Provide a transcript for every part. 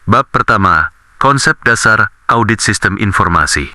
Bab pertama, konsep dasar audit sistem informasi.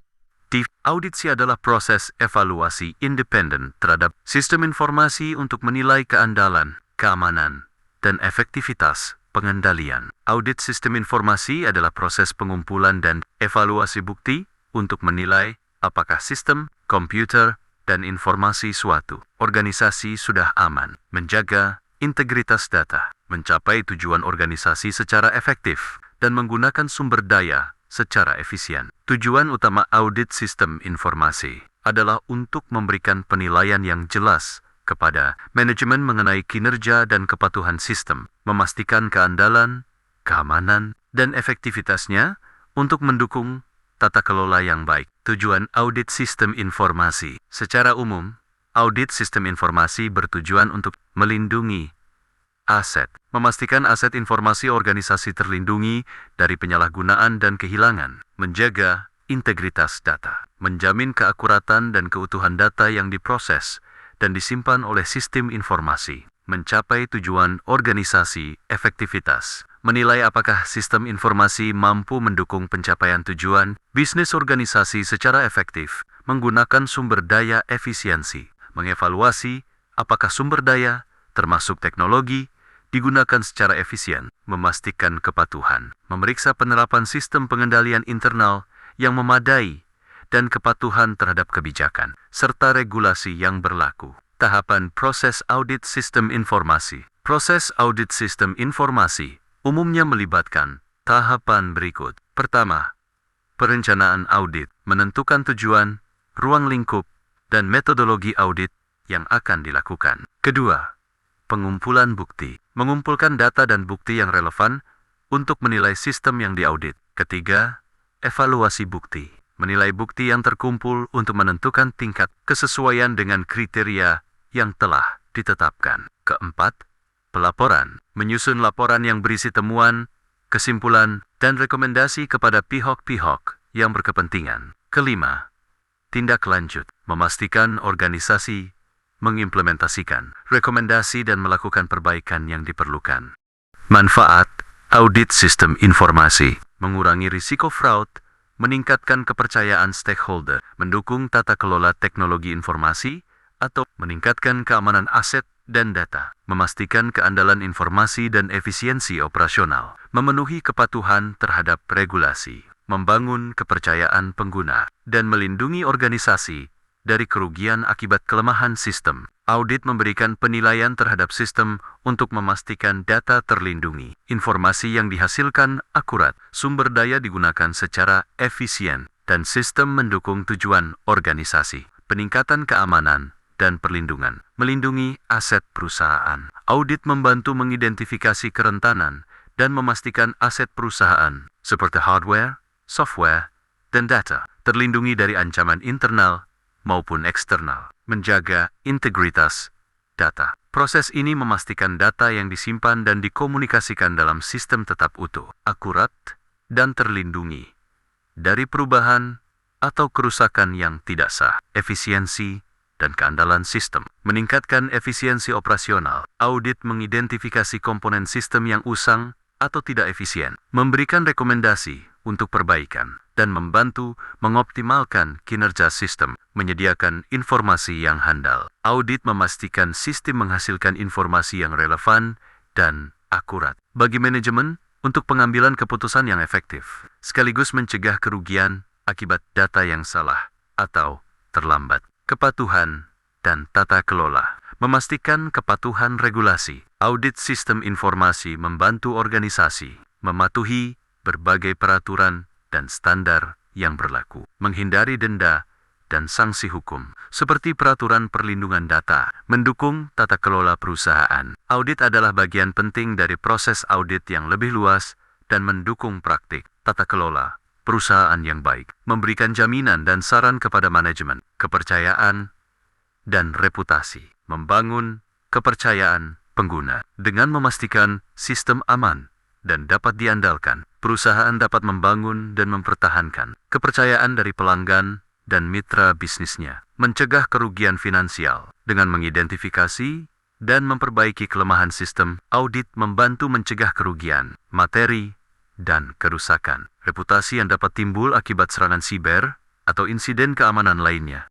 Audisi adalah proses evaluasi independen terhadap sistem informasi untuk menilai keandalan, keamanan, dan efektivitas pengendalian. Audit sistem informasi adalah proses pengumpulan dan evaluasi bukti untuk menilai apakah sistem, komputer, dan informasi suatu organisasi sudah aman, menjaga integritas data, mencapai tujuan organisasi secara efektif, dan menggunakan sumber daya secara efisien. Tujuan utama audit sistem informasi adalah untuk memberikan penilaian yang jelas kepada manajemen mengenai kinerja dan kepatuhan sistem, memastikan keandalan, keamanan, dan efektivitasnya untuk mendukung tata kelola yang baik. Tujuan audit sistem informasi. Secara umum, audit sistem informasi bertujuan untuk melindungi aset, memastikan aset informasi organisasi terlindungi dari penyalahgunaan dan kehilangan, menjaga integritas data, menjamin keakuratan dan keutuhan data yang diproses dan disimpan oleh sistem informasi, mencapai tujuan organisasi efektivitas, menilai apakah sistem informasi mampu mendukung pencapaian tujuan bisnis organisasi secara efektif, menggunakan sumber daya efisiensi, mengevaluasi apakah sumber daya, termasuk teknologi, digunakan secara efisien, memastikan kepatuhan, memeriksa penerapan sistem pengendalian internal yang memadai, dan kepatuhan terhadap kebijakan, serta regulasi yang berlaku. Tahapan proses audit sistem informasi. Proses audit sistem informasi umumnya melibatkan tahapan berikut. Pertama, perencanaan audit, menentukan tujuan, ruang lingkup, dan metodologi audit yang akan dilakukan. Kedua, pengumpulan bukti, mengumpulkan data dan bukti yang relevan untuk menilai sistem yang diaudit. Ketiga, evaluasi bukti, menilai bukti yang terkumpul untuk menentukan tingkat kesesuaian dengan kriteria yang telah ditetapkan. Keempat, pelaporan, menyusun laporan yang berisi temuan, kesimpulan, dan rekomendasi kepada pihak-pihak yang berkepentingan. Kelima, tindak lanjut, memastikan organisasi mengimplementasikan rekomendasi dan melakukan perbaikan yang diperlukan. Manfaat audit sistem informasi, mengurangi risiko fraud, meningkatkan kepercayaan stakeholder, mendukung tata kelola teknologi informasi, atau meningkatkan keamanan aset dan data, memastikan keandalan informasi dan efisiensi operasional, memenuhi kepatuhan terhadap regulasi, membangun kepercayaan pengguna, dan melindungi organisasi dari kerugian akibat kelemahan sistem. Audit memberikan penilaian terhadap sistem untuk memastikan data terlindungi, informasi yang dihasilkan akurat, sumber daya digunakan secara efisien, dan sistem mendukung tujuan organisasi, peningkatan keamanan, dan perlindungan, melindungi aset perusahaan. Audit membantu mengidentifikasi kerentanan dan memastikan aset perusahaan, seperti hardware, software, dan data, terlindungi dari ancaman internal maupun eksternal, menjaga integritas data. Proses ini memastikan data yang disimpan dan dikomunikasikan dalam sistem tetap utuh, akurat, dan terlindungi dari perubahan atau kerusakan yang tidak sah. Efisiensi dan keandalan sistem, meningkatkan efisiensi operasional. Audit mengidentifikasi komponen sistem yang usang atau tidak efisien, memberikan rekomendasi untuk perbaikan, dan membantu mengoptimalkan kinerja sistem, menyediakan informasi yang handal. Audit memastikan sistem menghasilkan informasi yang relevan dan akurat bagi manajemen untuk pengambilan keputusan yang efektif, sekaligus mencegah kerugian akibat data yang salah atau terlambat. Kepatuhan dan tata kelola, memastikan kepatuhan regulasi. Audit sistem informasi membantu organisasi mematuhi berbagai peraturan dan standar yang berlaku, menghindari denda dan sanksi hukum, seperti peraturan perlindungan data, mendukung tata kelola perusahaan. Audit adalah bagian penting dari proses audit yang lebih luas dan mendukung praktik tata kelola perusahaan yang baik, memberikan jaminan dan saran kepada manajemen, kepercayaan, dan reputasi, membangun kepercayaan pengguna. Dengan memastikan sistem aman dan dapat diandalkan, perusahaan dapat membangun dan mempertahankan kepercayaan dari pelanggan dan mitra bisnisnya, mencegah kerugian finansial. Dengan mengidentifikasi dan memperbaiki kelemahan sistem, audit membantu mencegah kerugian materi dan kerusakan reputasi yang dapat timbul akibat serangan siber atau insiden keamanan lainnya.